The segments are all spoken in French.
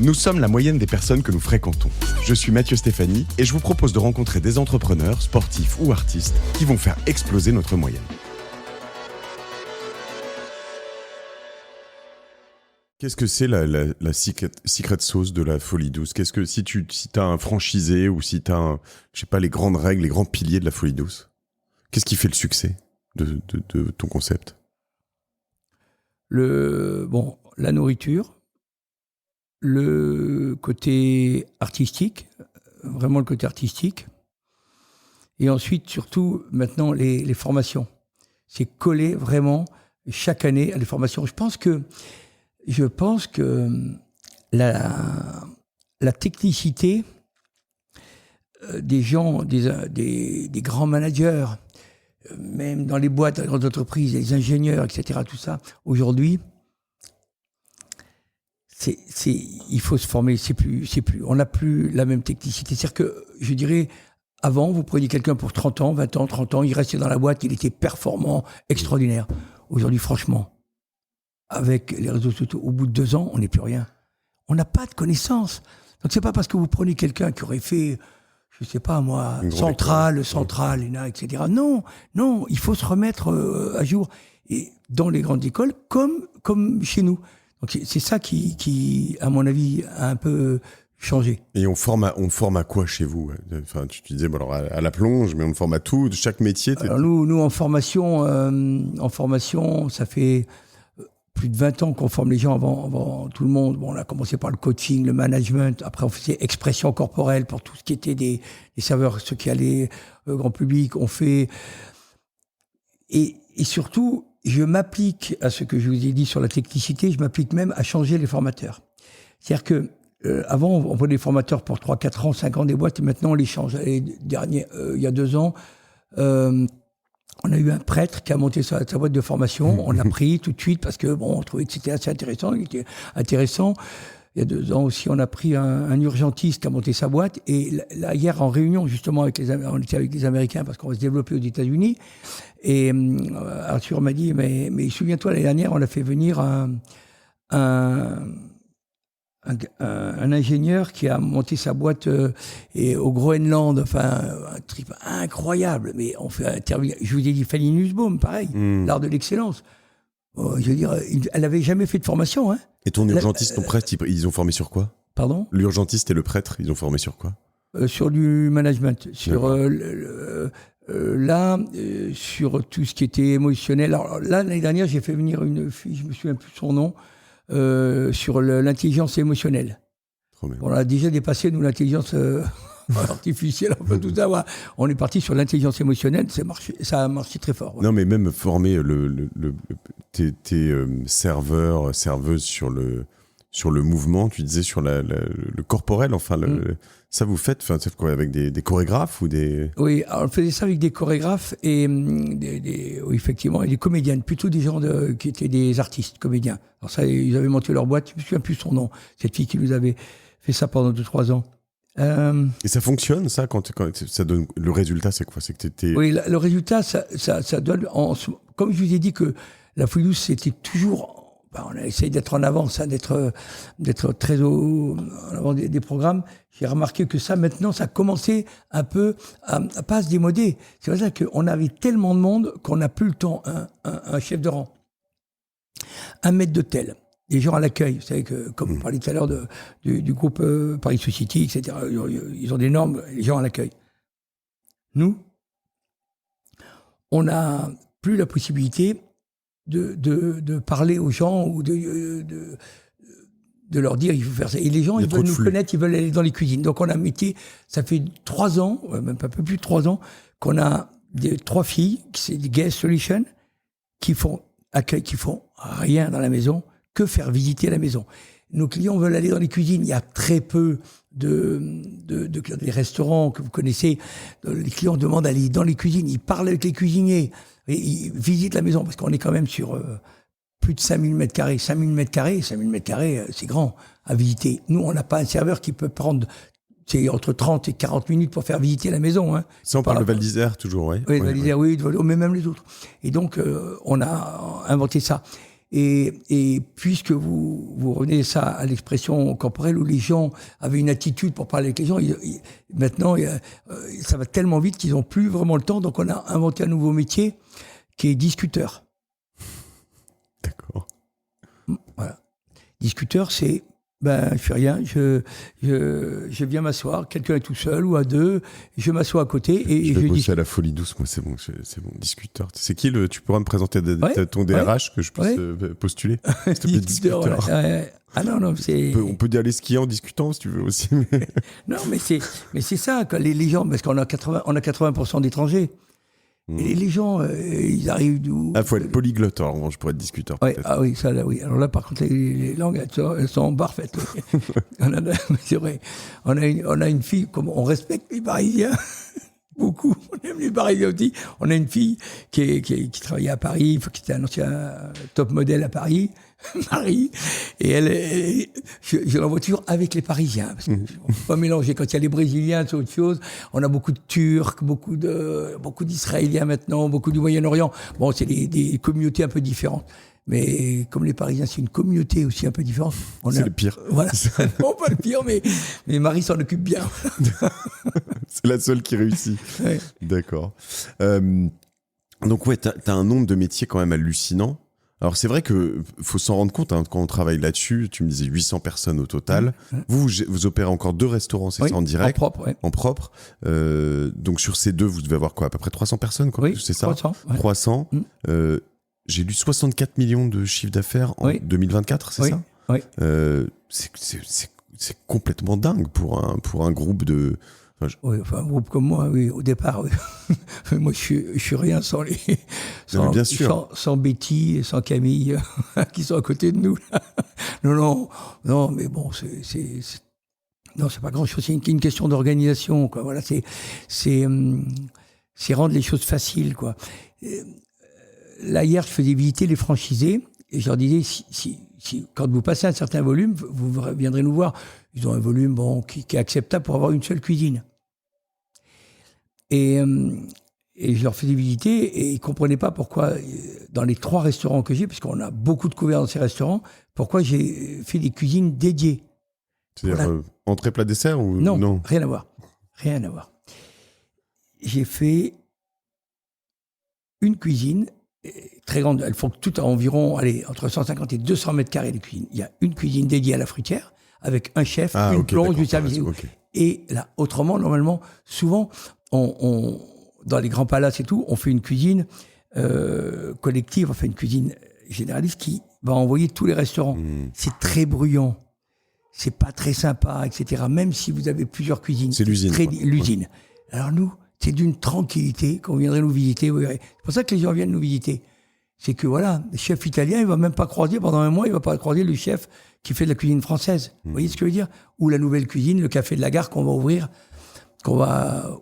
Nous sommes la moyenne des personnes que nous fréquentons. Je suis Mathieu Stéphanie et je vous propose de rencontrer des entrepreneurs, sportifs ou artistes qui vont faire exploser notre moyenne. Qu'est-ce que c'est la secret sauce de la folie douce? Qu'est-ce que si t'as un franchisé ou si t'as les grandes règles, les grands piliers de la folie douce, qu'est-ce qui fait le succès de ton concept? La nourriture, le côté artistique, vraiment le côté artistique, et ensuite surtout maintenant les formations. C'est collé vraiment chaque année à les formations. Je pense que la technicité des gens, des grands managers, même dans les boîtes, dans les grandes entreprises, les ingénieurs, etc., tout ça, aujourd'hui, il faut se former, on n'a plus la même technicité. C'est-à-dire que, je dirais, avant, vous preniez quelqu'un pour 30 ans, 20 ans, 30 ans, il restait dans la boîte, il était performant, extraordinaire. Aujourd'hui, franchement, avec les réseaux sociaux, au bout de 2 ans, on n'est plus rien. On n'a pas de connaissances. Donc, c'est pas parce que vous prenez quelqu'un qui aurait fait, je sais pas moi, Centrale, ENA, etc. Non, il faut se remettre à jour. Et dans les grandes écoles, comme chez nous. Donc c'est ça qui, à mon avis, a un peu changé. Et on forme à quoi chez vous? Enfin, tu disais alors à la plonge, mais on forme à tout, de chaque métier. Alors nous en formation, ça fait plus de 20 ans qu'on forme les gens avant tout le monde. Bon, on a commencé par le coaching, le management. Après, on faisait expression corporelle pour tout ce qui était des serveurs, ceux qui allaient au grand public. On fait et surtout. Je m'applique à ce que je vous ai dit sur la technicité, je m'applique même à changer les formateurs. C'est-à-dire que avant, on prenait des formateurs pour 3, 4 ans, 5 ans des boîtes, et maintenant on les change. Il y a 2 ans, on a eu un prêtre qui a monté sa boîte de formation. On l'a pris tout de suite parce que on trouvait que c'était assez intéressant. Il était intéressant. Il y a 2 ans aussi, on a pris un urgentiste qui a monté sa boîte. Et là, hier, en réunion, justement, on était avec les Américains parce qu'on va se développer aux États-Unis. Et Arthur m'a dit, mais souviens-toi, l'année dernière, on a fait venir un ingénieur qui a monté sa boîte au Groenland, enfin, un trip incroyable. Mais on fait intervenir. Je vous ai dit, Fanny Nussbaum, pareil, l'art de l'excellence. Je veux dire, elle n'avait jamais fait de formation. Hein. Et ton urgentiste, ton prêtre, ils ont formé sur quoi? Pardon? L'urgentiste et le prêtre, ils ont formé sur quoi? Sur du management, sur sur tout ce qui était émotionnel. Alors là, l'année dernière, j'ai fait venir une fille, je me souviens plus de son nom, sur l'intelligence émotionnelle. On a déjà dépassé, nous, l'intelligence artificielle, enfin tout ça. Voilà. On est parti sur l'intelligence émotionnelle, ça a marché très fort. Ouais. Non, mais même former tes serveurs, serveuses sur le mouvement, tu disais sur le corporel, enfin, ça vous faites, c'est quoi, avec des chorégraphes ou des... Oui, alors on faisait ça avec des chorégraphes et oui, effectivement, et des comédiennes, plutôt des gens qui étaient des artistes, comédiens. Alors ça, ils avaient monté leur boîte, je me souviens plus son nom, cette fille qui nous avait fait ça pendant 2-3 ans. Et ça fonctionne, ça, quand ça donne le résultat, c'est quoi? C'est que t'étais... Oui, le résultat, ça donne... Comme je vous ai dit que la folie douce, c'était toujours... on a essayé d'être en avance, hein, d'être très en avant des programmes. J'ai remarqué que ça, maintenant, ça a commencé un peu à pas se démoder. C'est pour ça qu'on avait tellement de monde qu'on n'a plus le temps. Un chef de rang, un maître d'hôtel, des gens à l'accueil. Vous savez que, comme on parlait tout à l'heure du groupe Paris Society, etc., ils ont des normes, les gens à l'accueil. Nous, on n'a plus la possibilité de parler aux gens ou de leur dire il faut faire ça. Et les gens, ils veulent nous connaître, ils veulent aller dans les cuisines. Donc on a mis, ça fait 3 ans, même pas un peu plus de 3 ans, qu'on a 3 filles, c'est des guest solutions, qui font rien dans la maison, que faire visiter la maison. Nos clients veulent aller dans les cuisines. Il y a très peu des restaurants que vous connaissez. Les clients demandent d'aller dans les cuisines. Ils parlent avec les cuisiniers. Et ils visitent la maison parce qu'on est quand même sur plus de 5000 mètres carrés. 5000 mètres carrés, c'est grand à visiter. Nous, on n'a pas un serveur qui peut prendre entre 30 et 40 minutes pour faire visiter la maison. Hein. Ça, on parle de Val d'Isère toujours, oui. Oui, Val d'Isère, oui, mais même les autres. Et donc, on a inventé ça. Et puisque vous revenez ça à l'expression corporelle où les gens avaient une attitude pour parler avec les gens, maintenant ça va tellement vite qu'ils n'ont plus vraiment le temps. Donc on a inventé un nouveau métier qui est discuteur. D'accord. Voilà. Discuteur, c'est je fais rien, je viens m'asseoir, quelqu'un est tout seul ou à deux, je m'assois à côté et je vais bosser discute. à la Folie Douce, moi c'est bon, discuteur. C'est qui tu pourras me présenter ton DRH ouais, que je puisse postuler s'il te plaît, discuteur. Voilà. Ah non, c'est... On peut aller skier en discutant si tu veux aussi. Non, mais c'est ça, quand les gens, parce qu'on a 80% d'étrangers. Et les gens, ils arrivent d'où? Ah, faut être polyglotte, en revanche, pour être discuteur. Ouais, ah oui, ça là, oui. Alors là, par contre, les langues, elles sont parfaites. C'est vrai. On a une fille, comme on respecte les Parisiens, beaucoup. On aime les Parisiens aussi. On a une fille qui travaillait à Paris, qui était un ancien top modèle à Paris, Marie. Et je l'envoie toujours avec les Parisiens. Parce que on ne peut pas mélanger. Quand il y a les Brésiliens, c'est autre chose. On a beaucoup de Turcs, beaucoup d'Israéliens maintenant, beaucoup du Moyen-Orient. Bon, c'est des communautés un peu différentes. Mais comme les Parisiens, c'est une communauté aussi un peu différente. C'est le pire. Voilà. Non, pas le pire, mais Marie s'en occupe bien. C'est la seule qui réussit. Ouais. D'accord. Donc ouais, t'as un nombre de métiers quand même hallucinant. Alors c'est vrai que faut s'en rendre compte quand on travaille là-dessus. Tu me disais 800 personnes au total. Vous opérez encore 2 restaurants, c'est ça, en direct, en propre, ouais. En propre. Donc sur ces 2, vous devez avoir quoi, à peu près 300 personnes, quoi. Oui, c'est ça. 300. Ouais. 300. J'ai lu 64 millions de chiffre d'affaires en 2024, c'est ça? Oui. C'est complètement dingue pour un groupe de. Oui, enfin, un groupe comme moi, oui, au départ. Oui. Moi, je suis rien sans bien sûr. sans Betty et sans Camille qui sont à côté de nous. Non, mais bon, non, c'est pas grand-chose. C'est une question d'organisation, quoi. Voilà, c'est rendre les choses faciles, quoi. Là, hier, je faisais visiter les franchisés et je leur disais, si quand vous passez un certain volume, vous viendrez nous voir. Ils ont un volume qui est acceptable pour avoir une seule cuisine. Et je leur faisais visiter et ils ne comprenaient pas pourquoi, dans les 3 restaurants que j'ai, parce qu'on a beaucoup de couverts dans ces restaurants, pourquoi j'ai fait des cuisines dédiées. C'est-à-dire entrée, plat, dessert ou non, rien à voir. Rien à voir. J'ai fait une cuisine très grande. Elles font tout à environ entre 150 et 200 mètres carrés de cuisine. Il y a une cuisine dédiée à la fruitière avec un chef, une plonge, du service. Okay. Et là, autrement, normalement, souvent, dans les grands palaces et tout, on fait une cuisine collective, on fait une cuisine généraliste qui va envoyer tous les restaurants. C'est très bruyant, c'est pas très sympa, etc. Même si vous avez plusieurs cuisines. C'est l'usine. L'usine. Alors nous, c'est d'une tranquillité. Quand vous viendrez nous visiter, vous verrez. C'est pour ça que les gens viennent nous visiter. C'est que voilà, le chef italien, il va même pas croiser pendant un mois, il va pas croiser le chef qui fait de la cuisine française. Vous voyez ce que je veux dire? Ou la nouvelle cuisine, le café de la gare qu'on va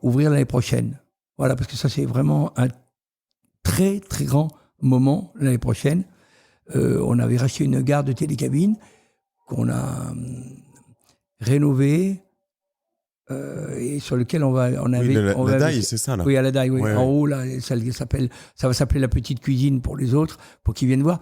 ouvrir l'année prochaine. Voilà, parce que ça, c'est vraiment un très, très grand moment l'année prochaine. On avait racheté une gare de télécabine qu'on a rénovée et sur lequel la Daille, c'est ça, là? Oui, à la Daille, oui. Ouais, en haut, là, ça va s'appeler la petite cuisine pour les autres, pour qu'ils viennent voir.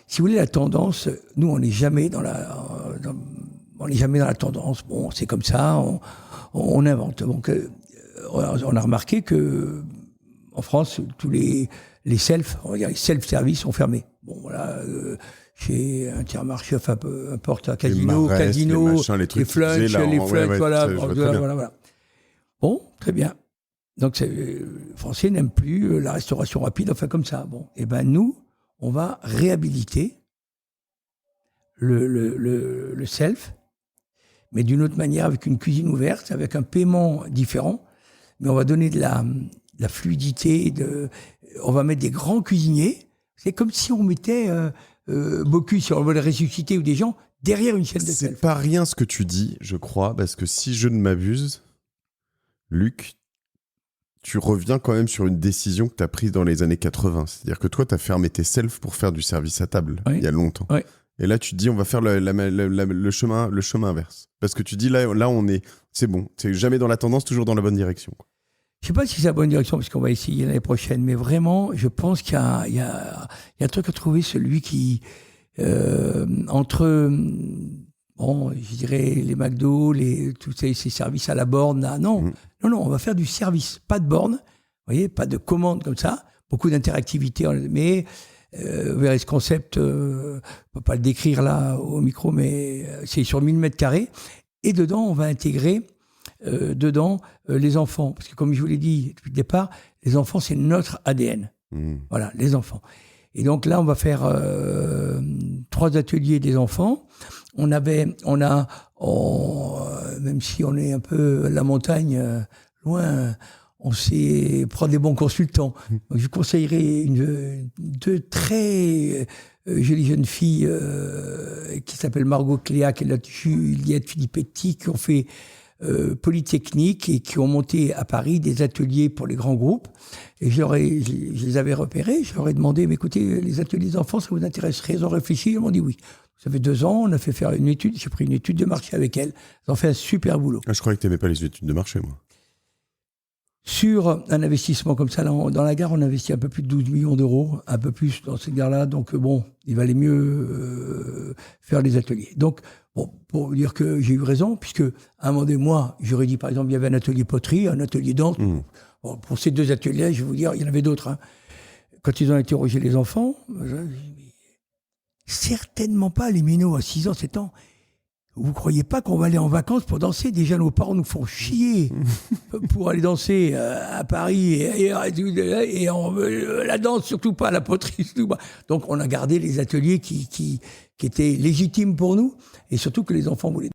Si vous voulez, la tendance, nous, on n'est jamais dans la tendance. Bon, c'est comme ça, on invente. Donc, on a remarqué que en France, tous les self-service sont fermés. Bon, voilà, chez Intermarché, enfin, peu importe, Casino, les flunchs, voilà. Bon, très bien. Donc, les Français n'aiment plus la restauration rapide, enfin, comme ça. Bon, et ben nous, on va réhabiliter le self, mais d'une autre manière, avec une cuisine ouverte, avec un paiement différent. Mais on va donner de la fluidité, on va mettre des grands cuisiniers. C'est comme si on mettait Bocuse, si on veut le ressusciter, ou des gens derrière une chaîne de self. C'est pas rien ce que tu dis, je crois, parce que si je ne m'abuse, Luc, tu reviens quand même sur une décision que tu as prise dans les années 80. C'est-à-dire que toi, tu as fermé tes selfs pour faire du service à table, il y a longtemps. Oui. Et là, tu te dis, on va faire le chemin inverse. Parce que tu dis, là c'est bon. C'est jamais dans la tendance, toujours dans la bonne direction. Je ne sais pas si c'est la bonne direction, parce qu'on va essayer l'année prochaine, mais vraiment, je pense qu'il y a un truc à trouver, celui qui entre, bon, je dirais les McDo, tous ces services à la borne, là, non, on va faire du service, pas de borne, vous voyez, pas de commande comme ça, beaucoup d'interactivité, mais vous verrez ce concept, on ne peut pas le décrire là au micro, mais c'est sur 1000 mètres carrés, et dedans, on va intégrer les enfants, parce que comme je vous l'ai dit depuis le départ, les enfants, c'est notre ADN. Voilà, les enfants. Et donc là, on va faire 3 ateliers des enfants. Même si on est un peu à la montagne, loin, on sait prendre des bons consultants. Donc, je conseillerais 2 très jolies jeunes filles qui s'appellent Margot Cléac et Juliette Filippetti, qui ont fait Polytechnique et qui ont monté à Paris des ateliers pour les grands groupes. Et je les avais repérés, je leur ai demandé, mais écoutez, les ateliers d'enfants, ça vous intéresserait? Ils ont réfléchi, ils m'ont dit oui. Ça fait 2 ans, on a fait faire une étude, j'ai pris une étude de marché avec elles. Ils ont fait un super boulot. Ah, je croyais que tu n'aimais pas les études de marché, moi. Sur un investissement comme ça, dans la gare, on investit un peu plus de 12 millions d'euros, un peu plus dans cette gare-là. Donc, bon, il valait mieux faire les ateliers. Donc, bon, pour dire que j'ai eu raison, puisque à un moment donné, moi, j'aurais dit, par exemple, il y avait un atelier poterie, un atelier danse. Bon, pour ces 2 ateliers, je vais vous dire, il y en avait d'autres. Hein. Quand ils ont interrogé les enfants, certainement pas les minots à 6 ans, 7 ans. Vous croyez pas qu'on va aller en vacances pour danser? Déjà, nos parents nous font chier pour aller danser à Paris et la danse, surtout pas, la poterie, surtout pas. Donc, on a gardé les ateliers qui étaient légitimes pour nous et surtout que les enfants voulaient.